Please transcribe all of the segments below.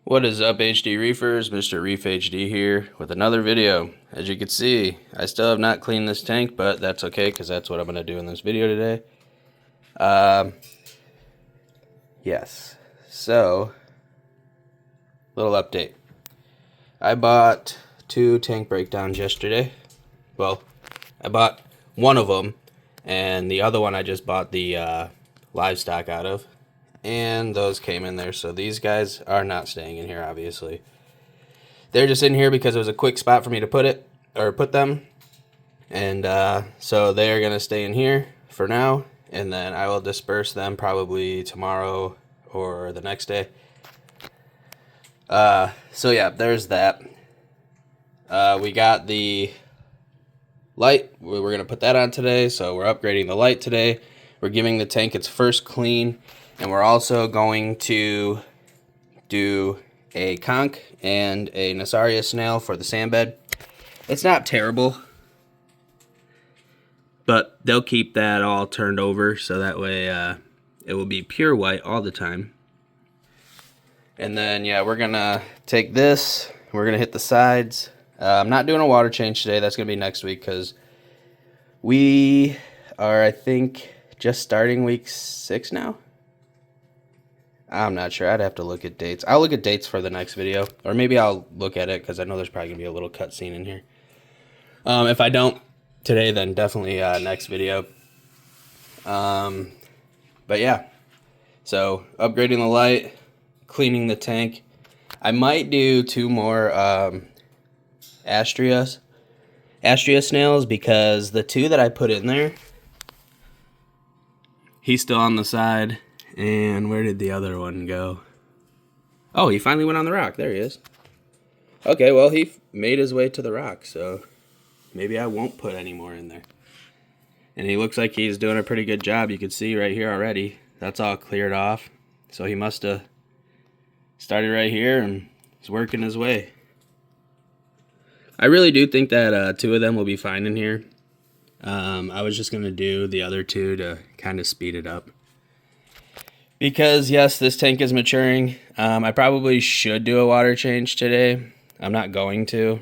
What is up, HD Reefers? Mr. Reef HD here with another video. As you can see, I still have not cleaned this tank, but that's okay because that's what I'm going to do in this video today. Yes. So, little update. I bought 2 tank breakdowns yesterday. Well, I bought one of them, and the other one I just bought the livestock out of. And those came in there, so these guys are not staying in here, obviously. They're just in here because it was a quick spot for me to put them. And so they're gonna stay in here for now, and then I will disperse them probably tomorrow or the next day. So yeah, there's that. We got the light. We're gonna put that on today, so we're upgrading the light today. We're giving the tank its first clean. And we're also going to do a conch and a Nasaria snail for the sand bed. It's not terrible, but they'll keep that all turned over so that way it will be pure white all the time. And then, yeah, we're going to take this. We're going to hit the sides. I'm not doing a water change today. That's going to be next week because we are, I think, just starting week 6 now. I'm not sure. I'd have to look at dates. I'll look at dates for the next video. Or maybe I'll look at it because I know there's probably going to be a little cutscene in here. If I don't today, then definitely next video. But yeah. So, upgrading the light, cleaning the tank. I might do 2 more Astrea snails because the 2 that I put in there, he's still on the side. And where did the other one go? Oh, he finally went on the rock. There he is. Okay, well, he made his way to the rock, so maybe I won't put any more in there. And he looks like he's doing a pretty good job. You can see right here already. That's all cleared off. So he must have started right here and is working his way. I really do think that 2 of them will be fine in here. I was just going to do the other 2 to kind of speed it up. Because, yes, this tank is maturing. I probably should do a water change today. I'm not going to.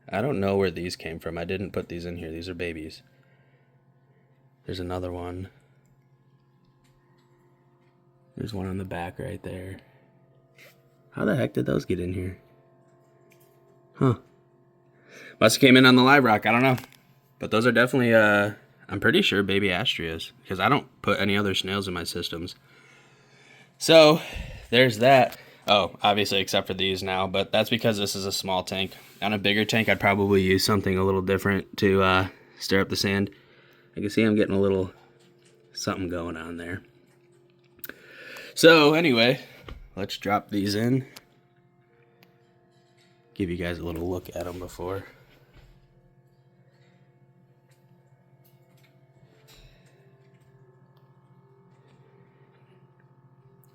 I don't know where these came from. I didn't put these in here. These are babies. There's another one. There's one on the back right there. How the heck did those get in here? Huh. Must have came in on the live rock. I don't know. But those are definitely... I'm pretty sure baby Astreas, because I don't put any other snails in my systems. So, there's that. Oh, obviously except for these now, but that's because this is a small tank. On a bigger tank, I'd probably use something a little different to stir up the sand. I can see I'm getting a little something going on there. So, anyway, let's drop these in. Give you guys a little look at them before.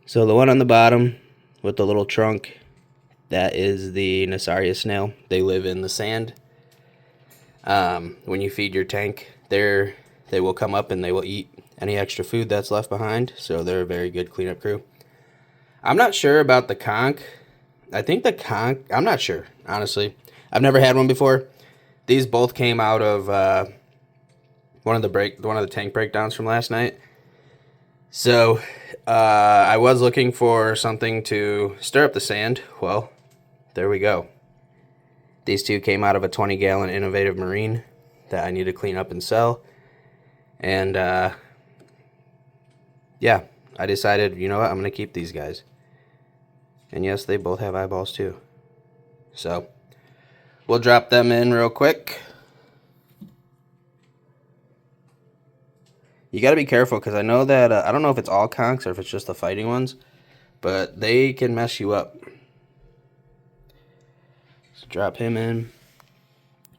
So the one on the bottom with the little trunk, that is the Nasaria snail. They live in the sand. When you feed your tank, they will come up and they will eat any extra food that's left behind. So they're a very good cleanup crew. I'm not sure about the conch. I think the conch, I'm not sure, honestly. I've never had one before. These both came out of one of the tank breakdowns from last night. So, I was looking for something to stir up the sand. Well, there we go. These 2 came out of a 20-gallon Innovative Marine that I need to clean up and sell. And, yeah, I decided, you know what, I'm going to keep these guys. And yes, they both have eyeballs too. So, we'll drop them in real quick. You got to be careful because I know that, I don't know if it's all conchs or if it's just the fighting ones, but they can mess you up. So drop him in.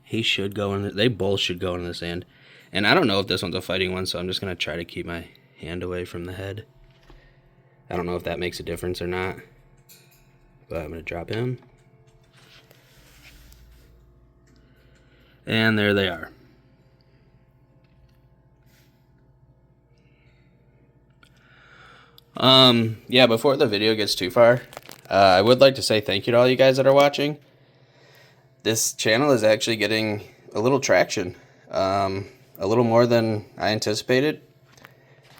He should go in, they both should go in the sand. And I don't know if this one's a fighting one, so I'm just going to try to keep my hand away from the head. I don't know if that makes a difference or not, but I'm going to drop him. And there they are. Yeah, before the video gets too far, I would like to say thank you to all you guys that are watching. This channel is actually getting a little traction, a little more than I anticipated.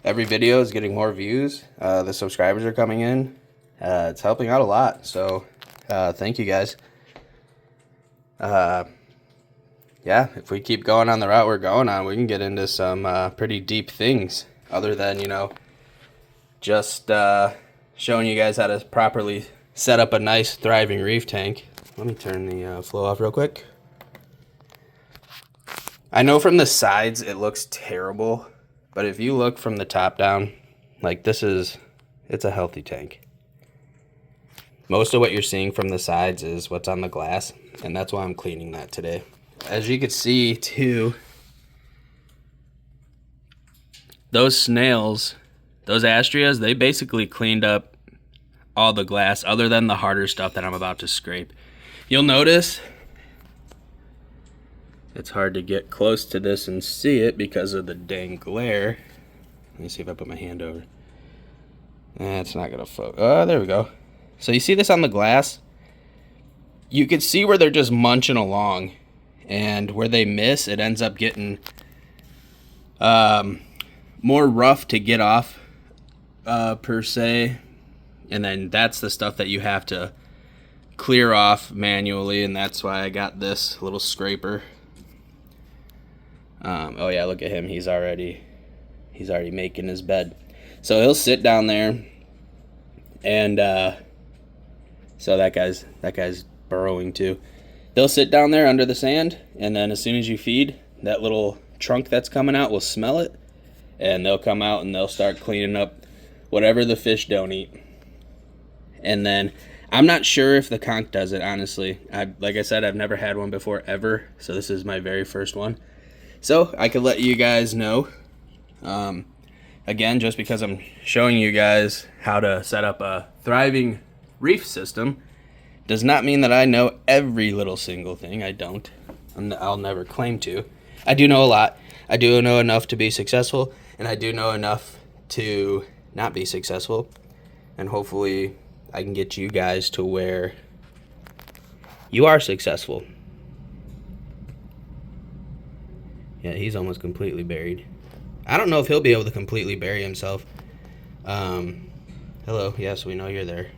Every video is getting more views. The subscribers are coming in. It's helping out a lot, so thank you guys. Yeah, if we keep going on the route we're going on, we can get into some pretty deep things, other than, you know, just showing you guys how to properly set up a nice thriving reef tank. Let me turn the flow off real quick. I know from the sides it looks terrible, but if you look from the top down, like it's a healthy tank. Most of what you're seeing from the sides is what's on the glass, and that's why I'm cleaning that today. As you can see too, those snails, those astrias, they basically cleaned up all the glass other than the harder stuff that I'm about to scrape. You'll notice it's hard to get close to this and see it because of the dang glare. Let me see if I put my hand over. It's not gonna focus. Oh, there we go. So you see this on the glass? You can see where they're just munching along, and where they miss, it ends up getting more rough to get off per se. And then that's the stuff that you have to clear off manually, and that's why I got this little scraper. Oh yeah, look at him. He's already making his bed. So he'll sit down there, and so that guy's burrowing too. They'll sit down there under the sand, and then as soon as you feed, that little trunk that's coming out will smell it, and they'll come out and they'll start cleaning up whatever the fish don't eat. And then I'm not sure if the conch does it, honestly. Like I said, I've never had one before ever, so this is my very first one. So I could let you guys know. Again, just because I'm showing you guys how to set up a thriving reef system does not mean that I know every little single thing. I don't. I'll never claim to. I do know a lot. I do know enough to be successful, and I do know enough to not be successful. And hopefully I can get you guys to where you are successful. Yeah, he's almost completely buried. I don't know if he'll be able to completely bury himself. Hello, yes, we know you're there.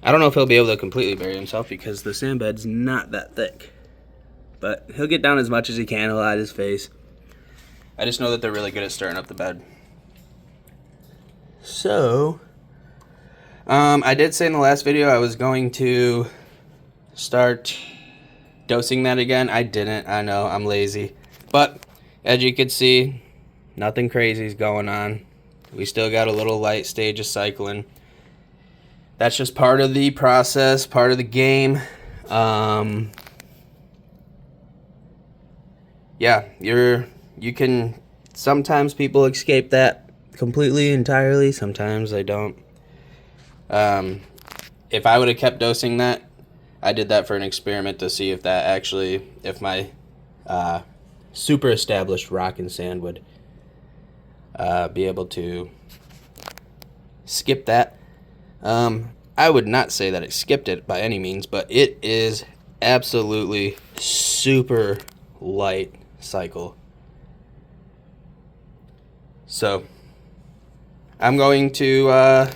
I don't know if he'll be able to completely bury himself because the sand bed's not that thick. But he'll get down as much as he can. He'll hide his face. I just know that they're really good at stirring up the bed. So, I did say in the last video I was going to start dosing that again. I didn't. I know, I'm lazy. But, as you can see, nothing crazy is going on. We still got a little light stage of cycling. That's just part of the process, part of the game. Yeah, you can, sometimes people escape that completely, entirely. Sometimes they don't. If I would have kept dosing that, I did that for an experiment to see if that actually, if my super established rock and sand would be able to skip that. I would not say that it skipped it by any means, but it is absolutely super light cycle. So I'm going to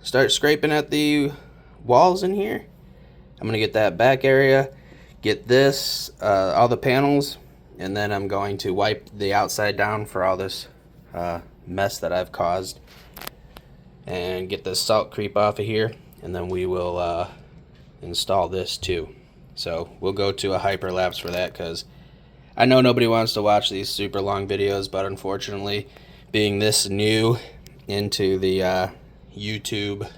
start scraping at the walls in here. I'm going to get that back area, get this, all the panels, and then I'm going to wipe the outside down for all this mess that I've caused, and get the salt creep off of here, and then we will install this too. So we'll go to a hyperlapse for that, because I know nobody wants to watch these super long videos, but unfortunately, being this new into the YouTube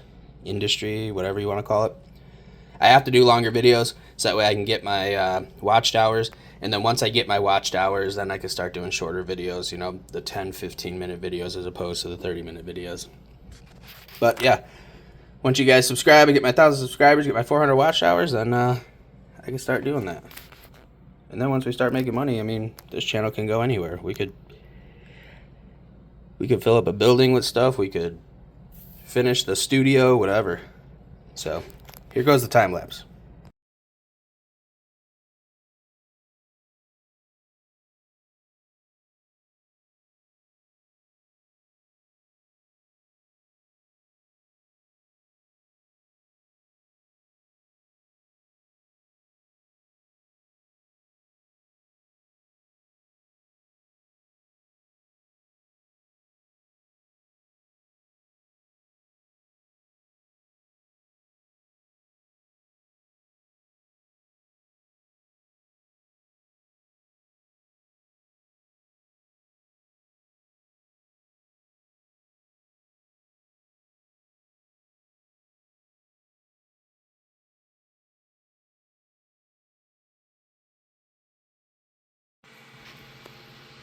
industry, whatever you want to call it, I have to do longer videos so that way I can get my watched hours. And then once I get my watched hours, then I can start doing shorter videos, you know, the 10-15 minute videos as opposed to the 30-minute videos. But yeah, once you guys subscribe and get my 1,000 subscribers, get my 400 watch hours, then I can start doing that. And then once we start making money, I mean, this channel can go anywhere. We could fill up a building with stuff. We could finish the studio, whatever. So here goes the time lapse.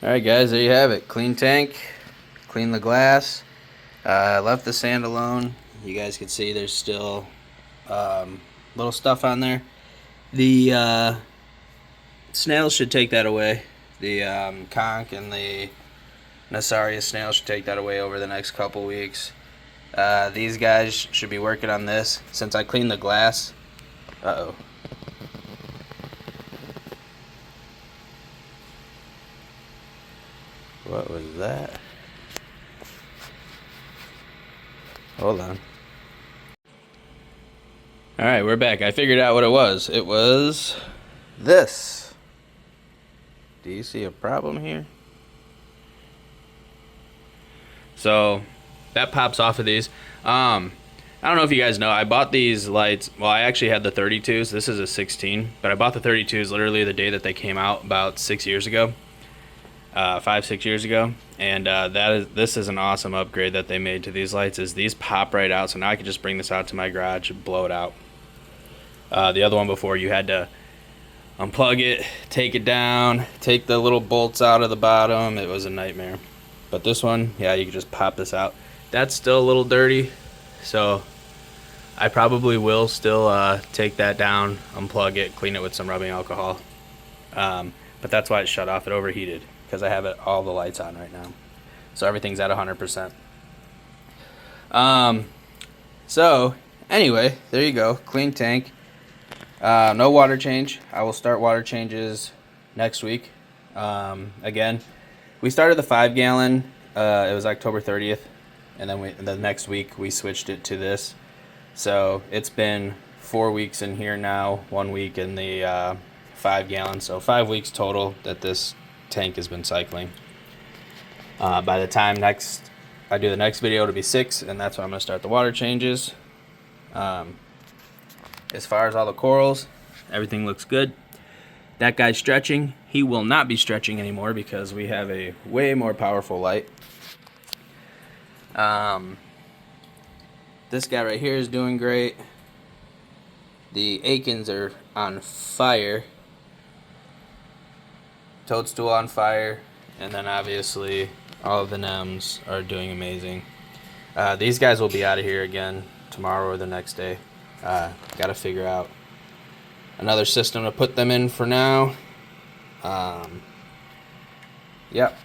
Alright guys, there you have it. Clean tank, clean the glass. Left the sand alone. You guys can see there's still little stuff on there. The snails should take that away. The conch and the Nassarius snail should take that away over the next couple weeks. These guys should be working on this. Since I cleaned the glass. Uh-oh. What was that? Hold on. Alright, we're back. I figured out what it was. It was this. Do you see a problem here? So that pops off of these. I don't know if you guys know, I bought these lights. Well, I actually had the 32s. This is a 16, but I bought the 32s literally the day that they came out, about 6 years ago. 5-6 years ago, and this is an awesome upgrade that they made to these lights. Is these pop right out, so now I can just bring this out to my garage and blow it out. The other one before, you had to unplug it, take it down, take the little bolts out of the bottom. It was a nightmare. But this one, yeah, you can just pop this out. That's still a little dirty, so I probably will still take that down, unplug it, clean it with some rubbing alcohol. But that's why it shut off. It overheated because I have all the lights on right now, so everything's at 100%. So anyway, there you go. Clean tank. No water change. I will start water changes next week. Again, we started the 5-gallon. It was October 30th, and then the next week we switched it to this. So it's been 4 weeks in here now. 1 week in the 5-gallon. So 5 weeks total that this tank has been cycling. By the time I do the next video, it'll be 6, and that's when I'm going to start the water changes. As far as all the corals, everything looks good. That guy's stretching. He will not be stretching anymore because we have a way more powerful light. This guy right here is doing great. The Akins are on fire. Toadstool on fire. And then obviously all of the Nems are doing amazing. These guys will be out of here again tomorrow or the next day. Gotta figure out another system to put them in for now. Yep.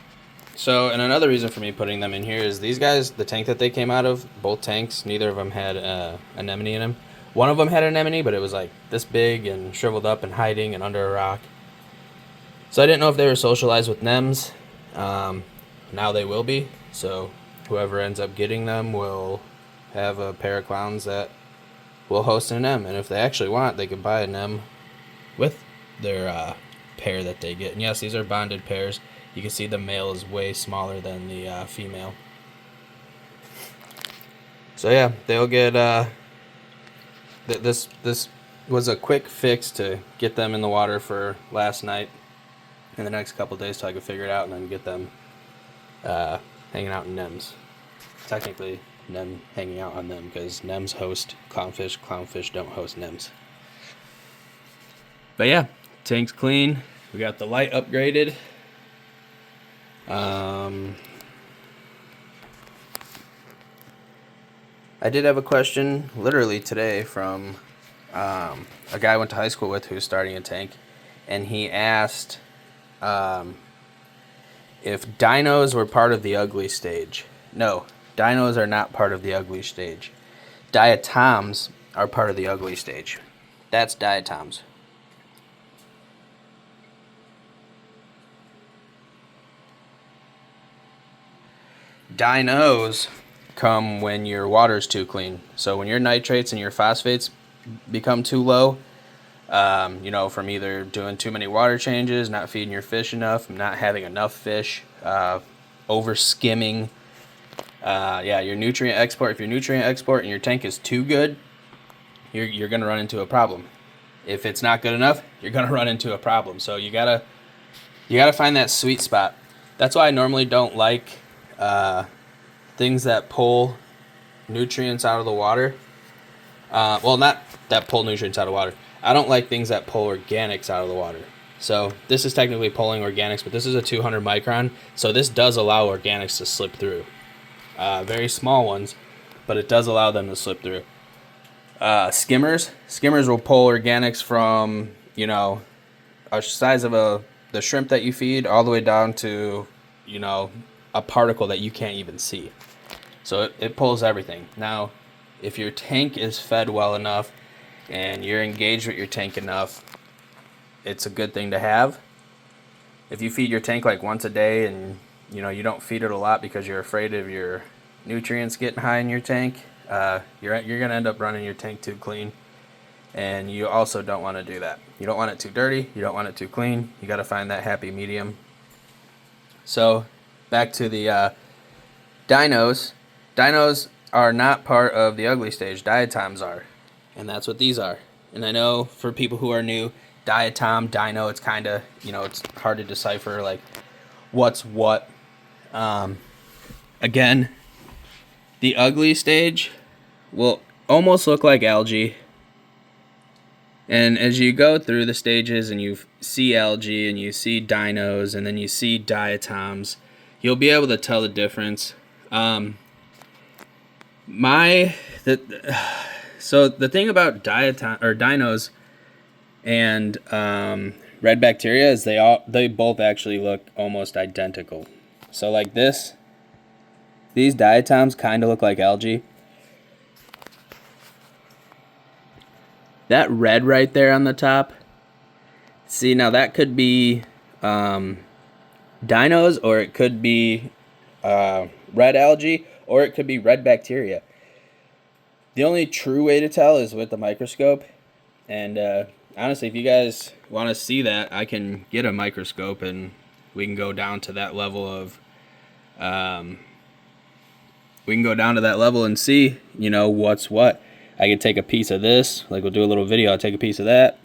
So, and another reason for me putting them in here is these guys, the tank that they came out of, both tanks, neither of them had anemone in them. One of them had anemone, but it was like this big and shriveled up and hiding and under a rock. So I didn't know if they were socialized with Nems. Now they will be. So whoever ends up getting them will have a pair of clowns that will host an Nem. And if they actually want, they can buy a Nem with their pair that they get. And yes, these are bonded pairs. You can see the male is way smaller than the female. So yeah, they'll get this was a quick fix to get them in the water for last night. In the next couple days till I can figure it out and then get them hanging out in Nems. Technically, Nem hanging out on them because Nems host clownfish, clownfish don't host Nems. But yeah, tank's clean. We got the light upgraded. I did have a question literally today from a guy I went to high school with who's starting a tank, and he asked if dinos were part of the ugly stage. No, dinos are not part of the ugly stage. Diatoms are part of the ugly stage. That's diatoms. Dinos come when your water's too clean. So when your nitrates and your phosphates become too low, you know, from either doing too many water changes, not feeding your fish enough, not having enough fish, over skimming, yeah, your nutrient export. If your nutrient export in your tank is too good, you're gonna run into a problem. If it's not good enough, you're gonna run into a problem. So you gotta find that sweet spot. That's why I normally don't like things that pull nutrients out of the water. Well, not that pull nutrients out of water. I don't like things that pull organics out of the water. So this is technically pulling organics, but this is a 200 micron. So this does allow organics to slip through. Very small ones, but it does allow them to slip through. Skimmers will pull organics from, you know, a size of the shrimp that you feed all the way down to, you know, a particle that you can't even see. So it pulls everything. Now, if your tank is fed well enough and you're engaged with your tank enough, it's a good thing to have. If you feed your tank like once a day and, you know, you don't feed it a lot because you're afraid of your nutrients getting high in your tank, you're going to end up running your tank too clean. And you also don't want to do that. You don't want it too dirty. You don't want it too clean. You got to find that happy medium. So back to the dinos. Dinos are not part of the ugly stage. Diatoms are. And that's what these are. And I know for people who are new, diatom, dino, it's kind of, you know, it's hard to decipher like what's what. Again, the ugly stage will almost look like algae. And as you go through the stages and you see algae and you see dinos and then you see diatoms, you'll be able to tell the difference. So the thing about dinos and red bacteria is they both actually look almost identical. So like these diatoms kind of look like algae. That red right there on the top, see, now that could be dinos, or it could be red algae, or it could be red bacteria. The only true way to tell is with the microscope. And honestly, if you guys want to see that, I can get a microscope and we can go down to that level of and see, you know, what's what. I could take a piece of this, like we'll do a little video, I'll take a piece of that,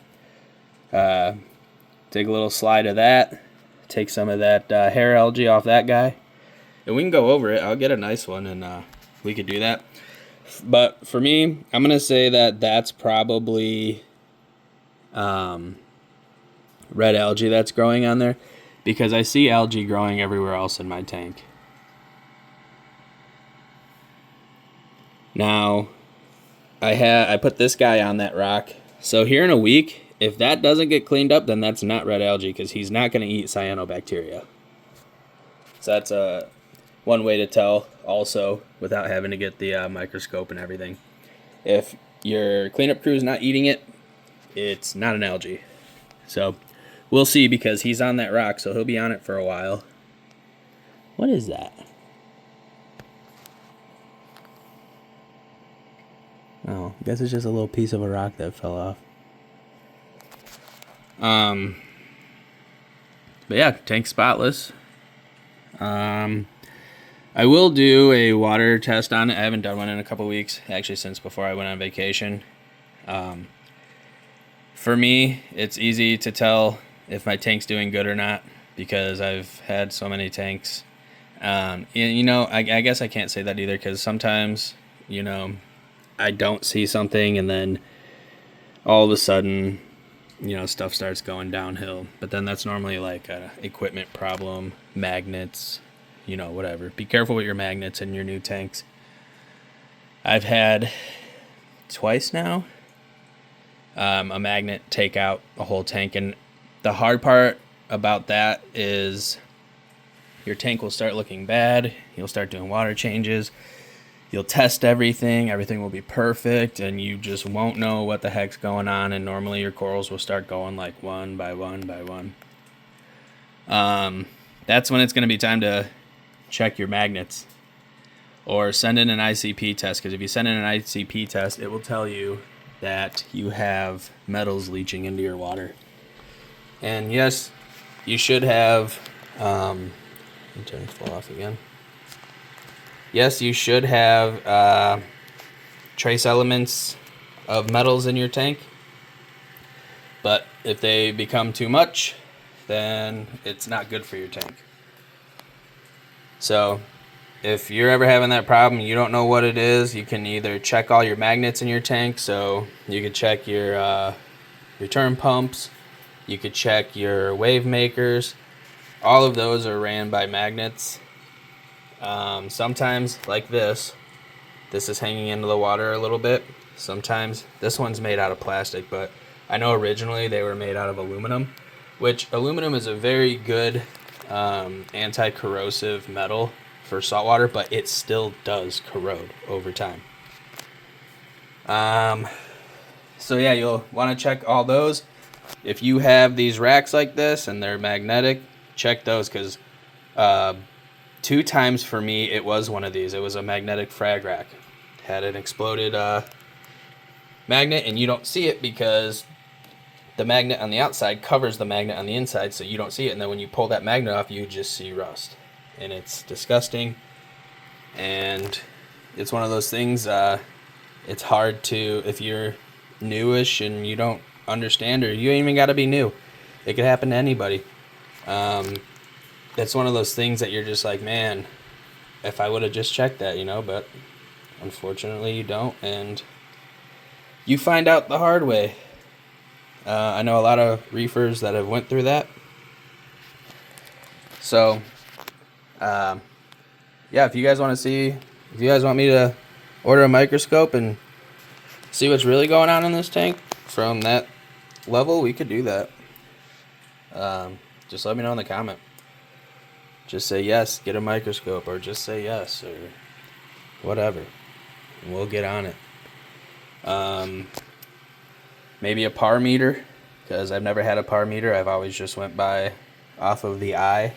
take a little slide of that, take some of that hair algae off that guy, and we can go over it. I'll get a nice one, and we could do that. But for me, I'm going to say that that's probably red algae that's growing on there, because I see algae growing everywhere else in my tank. Now, I put this guy on that rock. So here in a week, if that doesn't get cleaned up, then that's not red algae, because he's not going to eat cyanobacteria. So that's one way to tell also without having to get the microscope and everything. If your cleanup crew is not eating it, it's not an algae. So we'll see, because he's on that rock, so he'll be on it for a while. What is that? Oh, I guess it's just a little piece of a rock that fell off. But yeah, tank spotless. I will do a water test on it. I haven't done one in a couple weeks, actually since before I went on vacation. For me, it's easy to tell if my tank's doing good or not, because I've had so many tanks. You know, I guess I can't say that either, because sometimes, you know, I don't see something and then all of a sudden, you know, stuff starts going downhill. But then that's normally like a equipment problem, magnets, you know, whatever. Be careful with your magnets in your new tanks. I've had twice now a magnet take out a whole tank, and the hard part about that is your tank will start looking bad. You'll start doing water changes. you'll test everything will be perfect, and you just won't know what the heck's going on, and normally your corals will start going like one by one by one. That's when it's going to be time to check your magnets or send in an ICP test, because if you send in an ICP test, it will tell you that you have metals leaching into your water. And yes, you should have, let me turn this flow off again. Yes, you should have trace elements of metals in your tank, but if they become too much, then it's not good for your tank. So if you're ever having that problem, you don't know what it is, you can either check all your magnets in your tank. So you could check your return pumps, you could check your wave makers. All of those are ran by magnets. Sometimes, like this is hanging into the water a little bit. Sometimes this one's made out of plastic, but I know originally they were made out of aluminum, which aluminum is a very good anti-corrosive metal for saltwater, but it still does corrode over time. So yeah, you'll want to check all those. If you have these racks like this and they're magnetic, check those, because 2 times for me it was one of these. It was a magnetic frag rack. Had an exploded magnet, and you don't see it because the magnet on the outside covers the magnet on the inside, so you don't see it. And then when you pull that magnet off, you just see rust, and it's disgusting. And it's one of those things, it's hard to, if you're newish and you don't understand, or you ain't even got to be new, it could happen to anybody. It's one of those things that you're just like, man, if I would have just checked that, you know, but unfortunately you don't, and you find out the hard way. I know a lot of reefers that have went through that. So, yeah, if you guys want me to order a microscope and see what's really going on in this tank from that level, we could do that. Just let me know in the comment. Just say yes, get a microscope, or just say yes, or whatever, and we'll get on it. Maybe a par meter, because I've never had a par meter. I've always just went by off of the eye.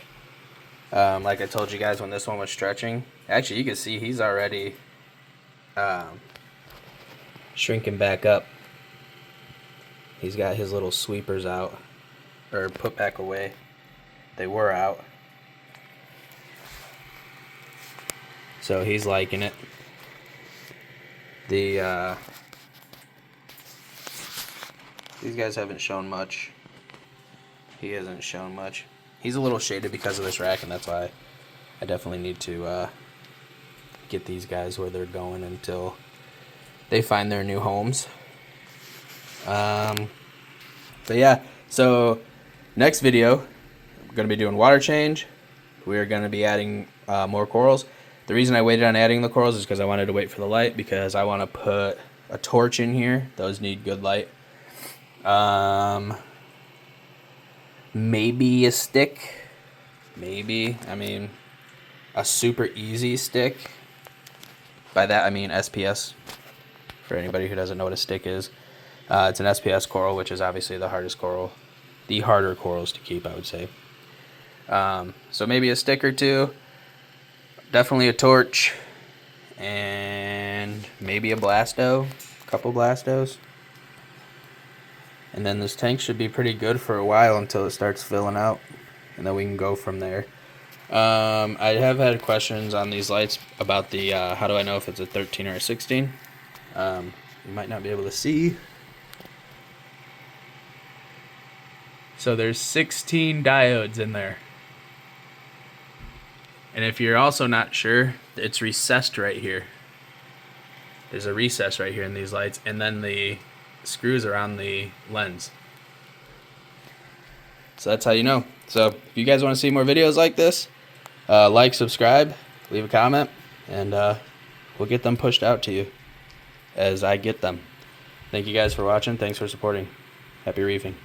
Like I told you guys when this one was stretching, actually you can see he's already shrinking back up. He's got his little sweepers out, or put back away. They were out. So he's liking it. These guys haven't shown much. He hasn't shown much. He's a little shaded because of this rack, and that's why I definitely need to get these guys where they're going until they find their new homes. But yeah, so next video, we're going to be doing water change. We're going to be adding more corals. The reason I waited on adding the corals is because I wanted to wait for the light, because I want to put a torch in here. Those need good light. Maybe a stick. Maybe. I mean, a super easy stick. By that I mean SPS. For anybody who doesn't know what a stick is. It's an SPS coral, which is obviously the hardest coral. The harder corals to keep, I would say. So maybe a stick or two. Definitely a torch, and maybe a blasto, a couple blastos. And then this tank should be pretty good for a while until it starts filling out, and then we can go from there. I have had questions on these lights about the, how do I know if it's a 13 or a 16? You might not be able to see. So there's 16 diodes in there. And if you're also not sure, it's recessed right here. There's a recess right here in these lights, and then the screws are on the lens. So that's how you know. So if you guys want to see more videos like this, like, subscribe, leave a comment, and we'll get them pushed out to you as I get them. Thank you guys for watching. Thanks for supporting. Happy reefing.